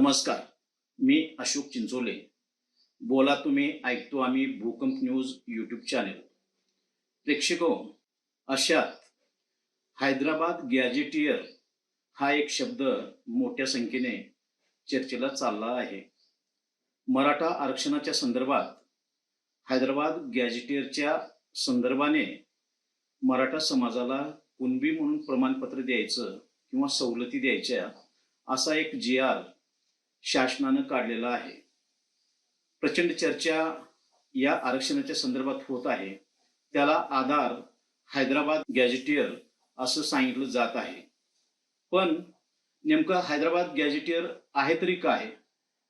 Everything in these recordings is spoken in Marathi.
नमस्कार, मी अशोक चिंचोले. बोला तुम्ही, ऐकतो आम्ही भूकंप न्यूज यूट्यूब चॅनेल. प्रेक्षको, अशात हैदराबाद गॅजेटियर हा एक शब्द मोठ्या संख्येने चर्चेला चालला आहे. मराठा आरक्षणाच्या संदर्भात हैदराबाद गॅजेटियरच्या संदर्भाने मराठा समाजाला कुणबी म्हणून प्रमाणपत्र द्यायचं किंवा सवलती द्यायच्या असा एक GR शासनानं काढलेला आहे. प्रचंड चर्चा या आरक्षणाच्या संदर्भात होत आहे. त्याला आधार हैदराबाद गॅजेटियर असं सांगितलं जात आहे. पण नेमकं हैदराबाद गॅजेटियर आहे तरी काय,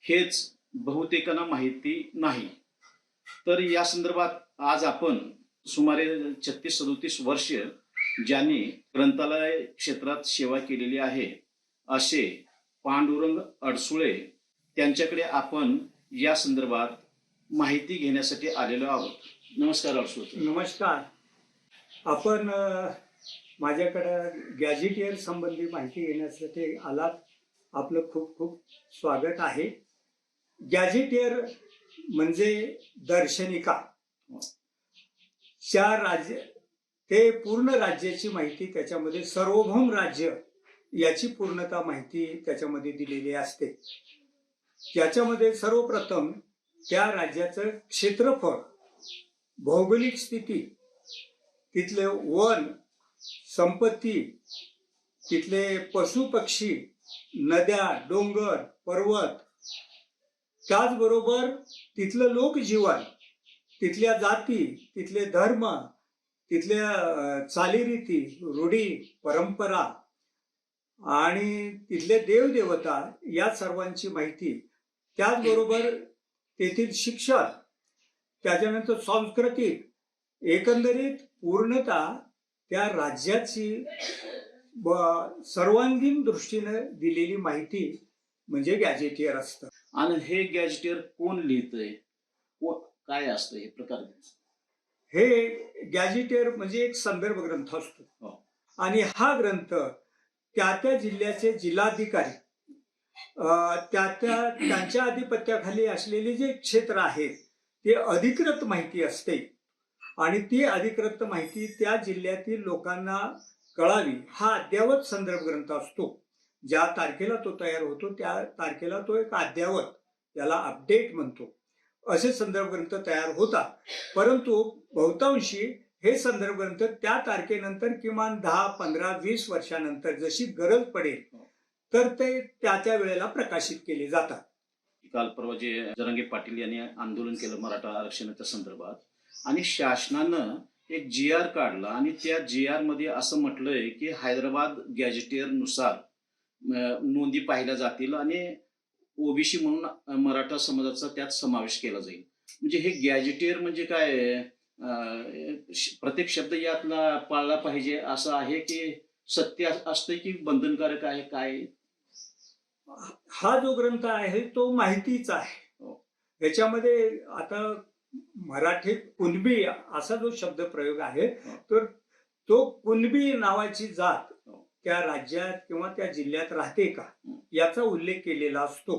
हेच बहुतेकांना माहिती नाही. तर या संदर्भात आज आपण सुमारे 36-37 वर्ष ज्यांनी ग्रंथालय क्षेत्रात सेवा केलेली आहे असे पांडुरंग अडसुळे त्यांच्याकडे आपण या संदर्भात माहिती घेण्यासाठी आलेलो आहोत. नमस्कार अडसुळे. नमस्कार. आपण माझ्याकडे गॅजेटियर संबंधी माहिती घेण्यासाठी आलात. आपलं खूप खूप स्वागत आहे. गॅजेटियर म्हणजे दर्शनिका. राज्य ते पूर्ण राज्याची माहिती, त्याच्यामध्ये सार्वभौम राज्य याची पूर्णता माहिती त्याच्यामध्ये दिलेली असते. त्याच्यामध्ये सर्वप्रथम त्या राज्याचं क्षेत्रफळ, भौगोलिक स्थिती, तिथले वन संपत्ती, तिथले पशु पक्षी, नद्या, डोंगर, पर्वत, त्याचबरोबर तिथलं लोकजीवन, तिथल्या जाती, तिथले धर्म, तिथल्या चालीरीती, रूढी, परंपरा आणि तिथले देवदेवता या सर्वांची माहिती, त्याचबरोबर तेथील शिक्षण, त्याच्यानंतर सांस्कृतिक, एकंदरीत पूर्णतः त्या राज्याची सर्वांगीण दृष्टीने दिलेली माहिती म्हणजे गॅजेटियर असतं. आणि हे गॅजेटियर कोण लिहितंय, काय असतं हे प्रकार? हे गॅजेटियर म्हणजे एक संदर्भ ग्रंथ असतो. आणि हा ग्रंथ त्या जिल्ह्याचे जिल्हाधिकारी त्यांच्या अधिपत्याखाली असलेले जे क्षेत्र आहे ते अधिकृत माहिती असते आणि ती अधिकृत माहिती त्या जिल्ह्यातील लोकांना कळावी हा अद्ययावत संदर्भ ग्रंथ असतो. ज्या तारखेला तो तयार होतो त्या तारखेला तो एक अद्ययावत, त्याला अपडेट म्हणतो, असे संदर्भ ग्रंथ तयार होता. परंतु बहुतांशी हे संदर्भ ग्रंथ त्या तारखेनंतर किमान 10, 15, 20 वर्षानंतर जशी गरज पडेल तर ते त्या वेळेला प्रकाशित केले जातात. काल परवा जे जरांगे पाटील यांनी आंदोलन केलं मराठा आरक्षणाच्या संदर्भात आणि शासनानं एक GR काढला आणि त्या GR मध्ये असं म्हटलंय की हैदराबाद गॅजेटियर नुसार नोंदी पाहिल्या जातील आणि OBC म्हणून मराठा समाजाचा त्यात समावेश केला जाईल. म्हणजे हे गॅजेटियर म्हणजे काय, प्रत्येक शब्द यातला पाळला पाहिजे असं आहे की सत्य असतं की बंधनकारक आहे, काय? हा जो ग्रंथ आहे तो माहितीचा आहे. याच्यामध्ये आता मराठीत कुणबी असा जो शब्द प्रयोग आहे तर तो कुणबी नावाची जात त्या राज्यात किंवा त्या जिल्ह्यात राहते का याचा उल्लेख केलेला असतो.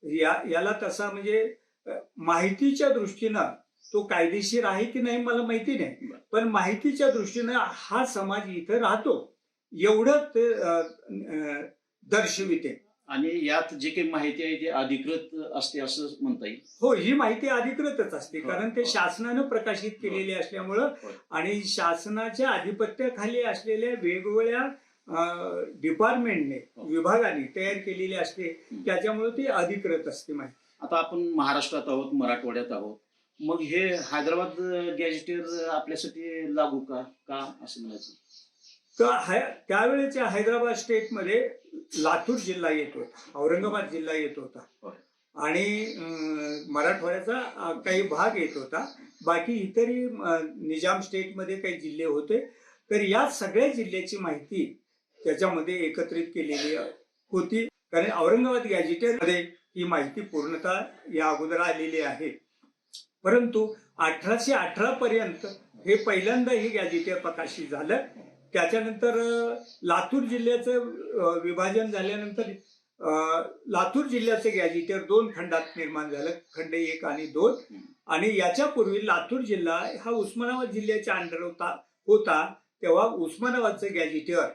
याला तसा म्हणजे माहितीच्या दृष्टीनं तो कायदेशीर आहे की नाही मला माहिती नाही, पण माहितीच्या दृष्टीनं हा समाज इथं राहतो एवढं ते दर्शविते. आणि यात जे काही माहिती आहे ती अधिकृत असते असं म्हणता येईल. हो, ही माहिती अधिकृतच असते कारण ते शासनानं प्रकाशित केलेली असल्यामुळं आणि शासनाच्या आधिपत्याखाली असलेल्या वेगवेगळ्या डिपार्टमेंटने, विभागाने तयार केलेली असते, त्याच्यामुळे ती अधिकृत असते माहिती. आता आपण महाराष्ट्रात आहोत, मराठवाड्यात आहोत, मग हे हैदराबाद गॅजेटियर आपल्यासाठी लागू का असं म्हणायचं? तर त्यावेळेच्या हैदराबाद स्टेटमध्ये लातूर जिल्हा येत होता, औरंगाबाद जिल्हा येत होता आणि मराठवाड्याचा काही भाग येत होता. बाकी इतरही निजाम स्टेटमध्ये काही जिल्हे होते. तर या सगळ्या जिल्ह्याची माहिती त्याच्यामध्ये एकत्रित केलेली होती. कारण औरंगाबाद गॅजेटियर मध्ये ही माहिती पूर्णतः या अगोदर आलेली आहे. परंतु 1818 पर्यंत हे पहिल्यांदा हे गॅजेटियर प्रकाशित झालं. त्याच्यानंतर लातूर जिल्ह्याचं विभाजन झाल्यानंतर लातूर जिल्ह्याचं गॅजिटर 2 खंडात निर्माण झालं, खंड 1 आणि 2. आणि याच्यापूर्वी लातूर जिल्हा हा उस्मानाबाद जिल्ह्याच्या अंडर होता तेव्हा उस्मानाबादचं गॅजिटर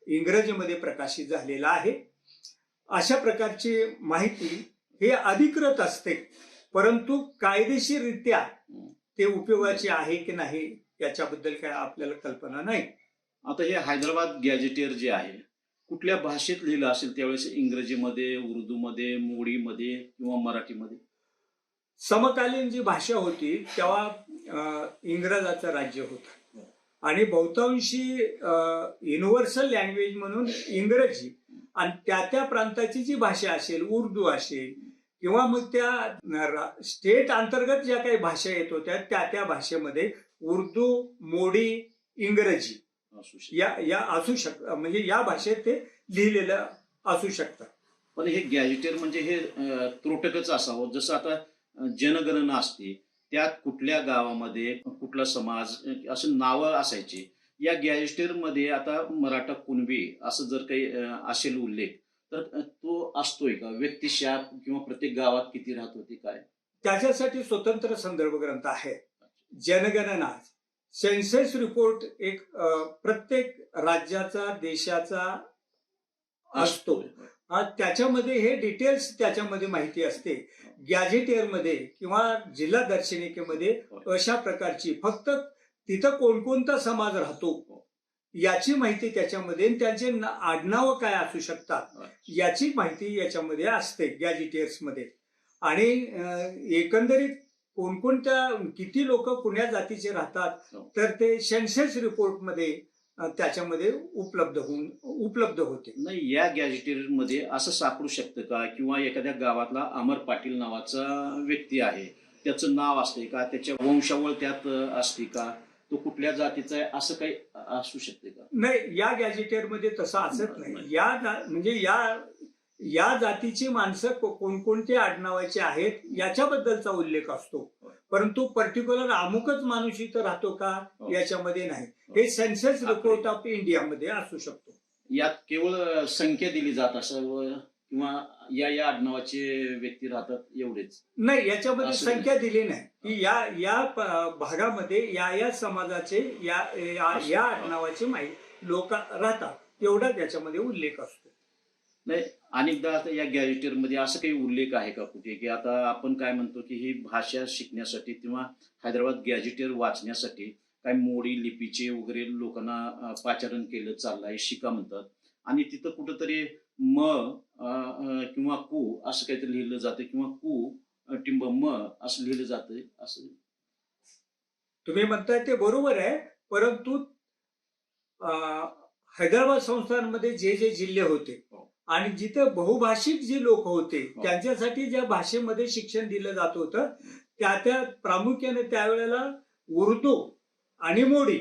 इंग्रजीमध्ये प्रकाशित झालेलं आहे. अशा प्रकारची माहिती हे अधिकृत असते, परंतु कायदेशीररित्या ते उपयोगाचे आहे की नाही याच्याबद्दल काय आपल्याला कल्पना नाही. आता हे हैदराबाद गॅजेटियर जे आहे कुठल्या भाषेत लिहिलं असेल त्यावेळेस, इंग्रजीमध्ये, उर्दूमध्ये, मोडीमध्ये किंवा मराठीमध्ये? समकालीन जी भाषा होती तेव्हा इंग्रजाचं राज्य होतं आणि बहुतांशी युनिव्हर्सल लँग्वेज म्हणून इंग्रजी आणि त्या प्रांताची जी भाषा असेल, उर्दू असेल किंवा मग त्या स्टेट अंतर्गत ज्या काही भाषा येत होत्या त्या भाषेमध्ये उर्दू, मोडी, इंग्रजी या असू शकतात, म्हणजे या भाषेत ते लिहिलेलं असू शकतं. पण हे गॅजेटियर म्हणजे हे त्रोटकच असावं. जसं आता जनगणना असते त्यात कुठल्या गावामध्ये कुठला समाज असं नावं असायची. या गॅजेटियर मध्ये आता मराठा, कुणबी असं जर काही असेल उल्लेख तर तो असतोय का? व्यक्तिशाप किंवा प्रत्येक गावात किती राहत होती काय? त्याच्यासाठी स्वतंत्र संदर्भ ग्रंथ आहे. जनगणना, सेन्सस रिपोर्ट एक प्रत्येक राज्याचा, देशाचा असतो. त्याच्यामध्ये हे डिटेल्स त्याच्यामध्ये माहिती असते. गॅजेटियर मध्ये किंवा जिल्हा दर्शनिकेमध्ये अशा प्रकारची फक्त तिथं कोणकोणता समाज राहतो याची माहिती त्याच्यामध्ये, त्यांचे आडनावं काय असू शकतात याची माहिती याच्यामध्ये असते गॅजेटियर्स मध्ये. आणि एकंदरीत कोणकोणत्या किती लोक कुण्या जातीचे राहतात तर ते सेन्सस रिपोर्ट मध्ये त्याच्यामध्ये उपलब्ध होते. नाही, या गॅजेटियर मध्ये असं सापडू शकतं का, किंवा एखाद्या गावातला अमर पाटील नावाचा व्यक्ती आहे त्याचं नाव असते का, त्याच्या वंशावळ त्यात असते का, तो कुठल्या जातीचा आहे असं काही असू शकते का? नाही, या गॅजेटियर मध्ये तसं असत नाही. म्हणजे या जातीची माणसं कोणकोणते आडनावाचे आहेत याच्याबद्दलचा उल्लेख असतो, परंतु पर्टिक्युलर अमुकच माणूस इथं राहतो का याच्यामध्ये नाही. हे सेन्सस रिपोर्ट ऑफ इंडियामध्ये असू शकतो. यात केवळ संख्या दिली जात असावं किंवा या आडनावाचे व्यक्ती राहतात एवढेच नाही, याच्यामध्ये संख्या दिली नाही की या भागामध्ये या समाजाचे या आडनावाचे लोक राहतात एवढा त्याच्यामध्ये उल्लेख असतो. नाही, अनेकदा आता या गॅजेटियर मध्ये असं काही उल्लेख आहे का कुठे की आता आपण काय म्हणतो की ही भाषा शिकण्यासाठी किंवा हैदराबाद गॅजेटियर वाचण्यासाठी काय मोडी लिपीचे वगैरे लोकांना पाचारण केलं चाललंय, शिका म्हणतात, आणि तिथं कुठंतरी किंवा कु असं काहीतरी लिहिलं जातं किंवा कु टिंब असं लिहिलं जातं असं तुम्ही म्हणताय ते बरोबर आहे, परंतु हैदराबाद संस्थानमध्ये जे जिल्हे होते आणि जिथे बहुभाषिक जे लोक होते त्यांच्यासाठी ज्या भाषेमध्ये शिक्षण दिलं जात होतं त्या प्रामुख्याने त्यावेळेला उर्दू आणि मोडी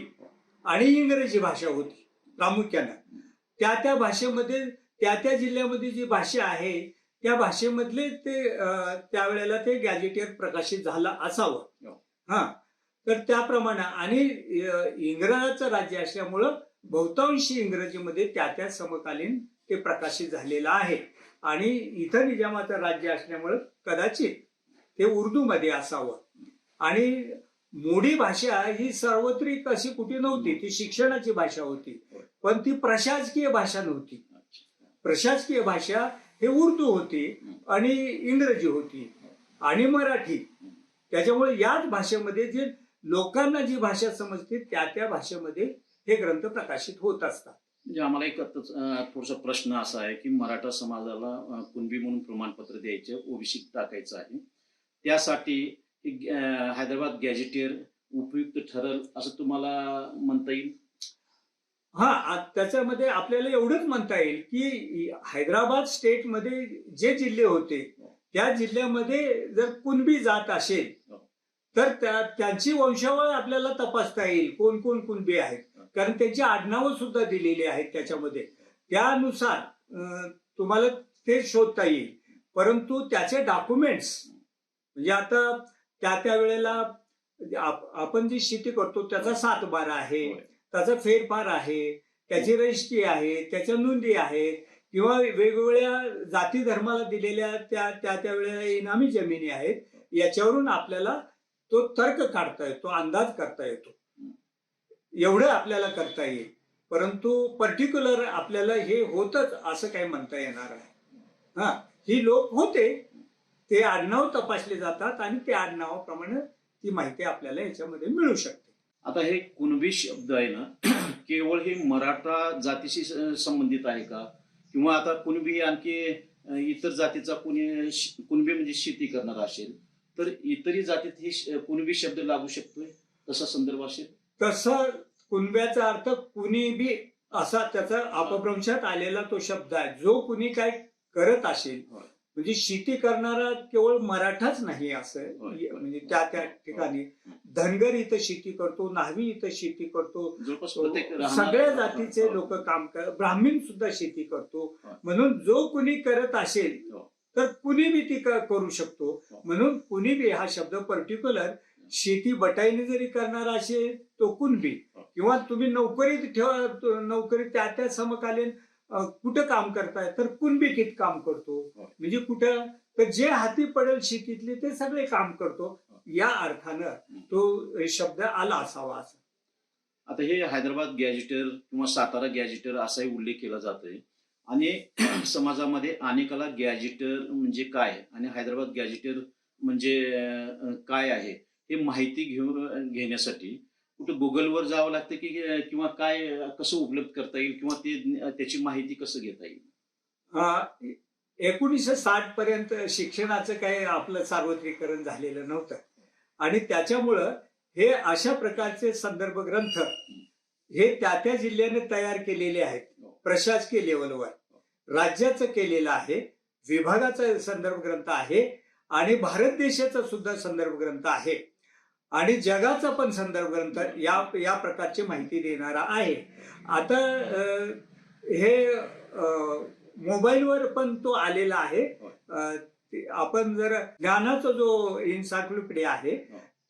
आणि इंग्रजी भाषा होती प्रामुख्याने. त्या भाषेमध्ये त्या जिल्ह्यामध्ये जी भाषा आहे त्या भाषेमधले ते त्यावेळेला ते गॅजेटियर प्रकाशित झालं असावं. तर त्याप्रमाणे आणि इंग्रजाचं राज्य असल्यामुळं बहुतांशी इंग्रजीमध्ये त्या समकालीन ते प्रकाशित झालेलं आहे. आणि इथं निजामाचं राज्य असल्यामुळं कदाचित ते उर्दू मध्ये असावं. आणि मोडी भाषा ही सार्वत्रिक अशी कुठे नव्हती, ती शिक्षणाची भाषा होती, पण ती प्रशासकीय भाषा नव्हती. प्रशासकीय भाषा हे उर्दू होती आणि इंग्रजी होती आणि मराठी. त्याच्यामुळे याच भाषेमध्ये जे लोकांना जी भाषा समजते त्या भाषेमध्ये हे ग्रंथ प्रकाशित होत असतात. म्हणजे आम्हाला एक थोडासा प्रश्न असा आहे की मराठा समाजाला कुणबी म्हणून प्रमाणपत्र द्यायचं, ओबीसी टाकायचं आहे, त्यासाठी हैदराबाद गॅजेटियर उपयुक्त ठरेल असं तुम्हाला म्हणता येईल? त्याच्यामध्ये आपल्याला एवढंच म्हणता येईल की हैदराबाद स्टेटमध्ये जे जिल्हे होते त्या जिल्ह्यामध्ये जर कुणबी जात असेल तर त्यांची वंशावळ आपल्याला तपासता येईल, कोण कोण कुणबी आहेत, कारण त्यांची आडनावं सुद्धा दिलेली आहेत त्याच्यामध्ये. त्यानुसार तुम्हाला ते शोधता येईल. परंतु त्याचे डॉक्युमेंट्स म्हणजे आता त्या वेळेला आपण जी शेती करतो त्याचा 7/12 आहे, त्याचा फेरफार आहे, त्याची रजिस्ट्री आहे, त्याच्या नोंदी आहेत, किंवा वेगवेगळ्या जाती धर्माला दिलेल्या त्या वेळेला इनामी जमिनी आहेत, याच्यावरून आपल्याला तो तर्क काढता येतो, अंदाज करता येतो. एवढं आपल्याला करता येईल. परंतु पर्टिक्युलर आपल्याला हे होतच असं काही म्हणता येणार आहे. ही लोक होते, ते आडनाव तपासले जातात आणि त्या आडनावाप्रमाणे ती माहिती आपल्याला याच्यामध्ये मिळू शकते. आता हे कुणबी शब्द आहे ना, केवळ हे मराठा जातीशी संबंधित आहे का, किंवा आता कुणबी आणखी इतर जातीचा कुणबी म्हणजे शेती करणार असेल तर इतरही जातीत हे कुणबी शब्द लागू शकतोय, तसा संदर्भ असेल? तसं कुणब्याचा अर्थ कुणी बी असा त्याचा अपभ्रंशात आलेला तो शब्द आहे. जो कुणी काय करत असेल, म्हणजे शेती करणारा केवळ मराठाच नाही असं, म्हणजे त्या ठिकाणी धनगर इथं शेती करतो, न्हावी इथं शेती करतो, सगळ्या जातीचे लोक काम करतात, ब्राह्मण सुद्धा शेती करतो. म्हणून जो कुणी करत असेल तर कुणी बी ती करू शकतो. म्हणून कुणी बी हा शब्द पर्टिक्युलर शेती बटाईने जरी करणारा असेल तो कुणबी, किंवा तुम्ही नोकरीत ठेवा, नोकरी त्या समकालीन कुठं काम करताय तर कुणबी काम करतो. म्हणजे कुठं तर जे हाती पडेल शेतीतले ते सगळे काम करतो, या अर्थानं तो शब्द आला असावा असं. आता हे हैदराबाद गॅजेटर किंवा सातारा गॅजेटर असाही उल्लेख केला जातोय, आणि समाजामध्ये अनेकाला गॅजेटर म्हणजे काय आणि हैदराबाद गॅजेटर म्हणजे काय आहे हे माहिती घेण्यासाठी कुठं गुगलवर जावं लागतं की किंवा काय, कसं उपलब्ध करता येईल, किंवा त्याची माहिती कसं घेता येईल? 1960 पर्यंत शिक्षणाचं काही आपलं सार्वत्रिकरण झालेलं नव्हतं, आणि त्याच्यामुळं हे अशा प्रकारचे संदर्भ ग्रंथ हे त्या जिल्ह्याने तयार केलेले आहेत. प्रशासकीय लेवलवर राज्याचं केलेलं आहे, विभागाचा संदर्भ ग्रंथ आहे, आणि भारत देशाचा सुद्धा संदर्भ ग्रंथ आहे, आणि जगाचा पण संदर्भ ग्रंथ या प्रकारची माहिती देणारा आहे. आता हे मोबाईलवर पण तो आलेला आहे. आपण जर ज्ञानाचा जो एन्सायक्लोपीडिया आहे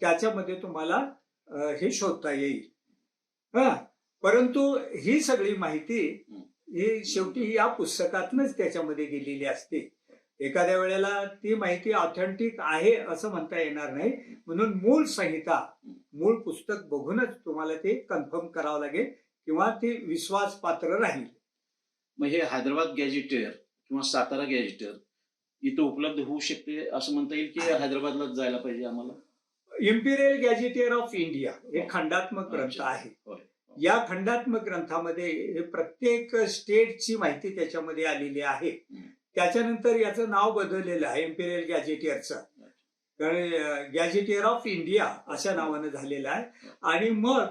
त्याच्यामध्ये तुम्हाला हे शोधता येईल. परंतु ही सगळी माहिती ही शेवटी या पुस्तकातूनच त्याच्यामध्ये गेलेली असते. एखाद्या वेळेला ती माहिती ऑथेंटिक आहे असं म्हणता येणार नाही. म्हणून मूळ संहिता, मूळ पुस्तक बघूनच तुम्हाला ते कन्फर्म करावं लागेल, किंवा ते विश्वास पात्र राहील. मग हे हैदराबाद गॅजेटर किंवा सातारा गॅजेटर इथं उपलब्ध होऊ शकते असं म्हणता येईल की हैदराबादलाच जायला पाहिजे आम्हाला? इम्पिरियल गॅजेटियर ऑफ इंडिया हे खंडात्मक ग्रंथ आहे. या खंडात्मक ग्रंथामध्ये प्रत्येक स्टेटची माहिती त्याच्यामध्ये आलेली आहे. त्याच्यानंतर याचं नाव बदललेलं आहे इम्पिरियल गॅजेटियरचं, कारण गॅजेटियर ऑफ इंडिया अशा नावानं झालेलं आहे. आणि मग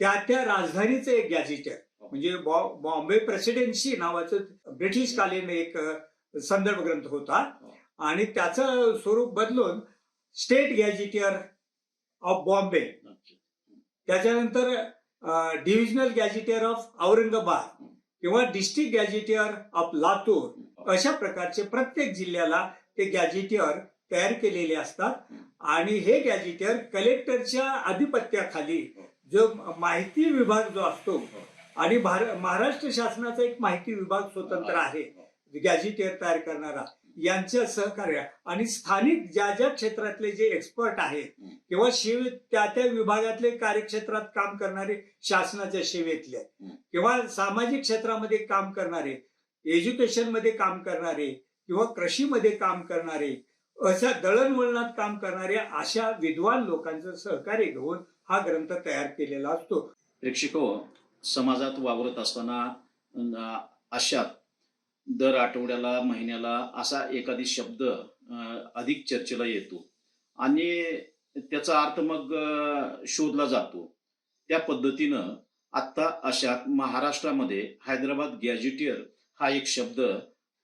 त्या राजधानीचं एक गॅजेटियर, म्हणजे बॉम्बे प्रेसिडेन्सी नावाचं ब्रिटिश कालीन एक संदर्भ ग्रंथ होता, आणि त्याचं स्वरूप बदलून स्टेट गॅजेटियर ऑफ बॉम्बे, त्याच्यानंतर डिव्हिजनल गॅजेटियर ऑफ औरंगाबाद किंवा डिस्ट्रिक्ट गॅजेटियर ऑफ लातूर, अशा प्रकारचे प्रत्येक जिल्ह्याला ते गॅजेटियर तयार केलेले असतात. आणि हे गॅजेटियर कलेक्टरच्या अधिपत्याखाली जो माहिती विभाग जो असतो, आणि महाराष्ट्र शासनाचा एक माहिती विभाग स्वतंत्र आहे गॅजेटियर तयार करणारा, यांच्या सहकार्य आणि स्थानिक ज्या क्षेत्रातले जे एक्सपर्ट आहेत किंवा त्या विभागातले कार्यक्षेत्रात काम करणारे, शासनाच्या सेवेतले किंवा सामाजिक क्षेत्रामध्ये काम करणारे, एज्युकेशन मध्ये काम करणारे किंवा कृषीमध्ये काम करणारे, अशा दळणवळणात काम करणारे अशा विद्वान लोकांचं सहकार्य घेऊन हा ग्रंथ तयार केलेला असतो. प्रेक्षको, समाजात वावरत असताना अशात दर आठवड्याला, महिन्याला असा एखादी शब्द अधिक चर्चेला येतो आणि त्याचा अर्थ मग शोधला जातो. त्या पद्धतीनं आता अशात महाराष्ट्रामध्ये हैदराबाद गॅजेटियर हा एक शब्द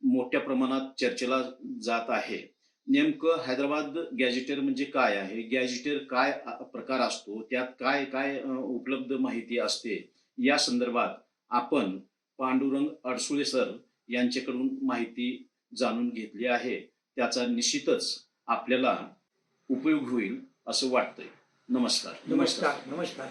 मोठ्या प्रमाणात चर्चेला जात आहे. नेमकं हैदराबाद गॅजेटियर म्हणजे काय आहे, गॅजेटियर काय प्रकार असतो, त्यात काय काय उपलब्ध माहिती असते, या संदर्भात आपण पांडुरंग अडसुळे सर यांच्याकडून माहिती जाणून घेतली आहे. त्याचा निश्चितच आपल्याला उपयोग होईल असं वाटतंय. नमस्कार. नमस्कार. नमस्कार.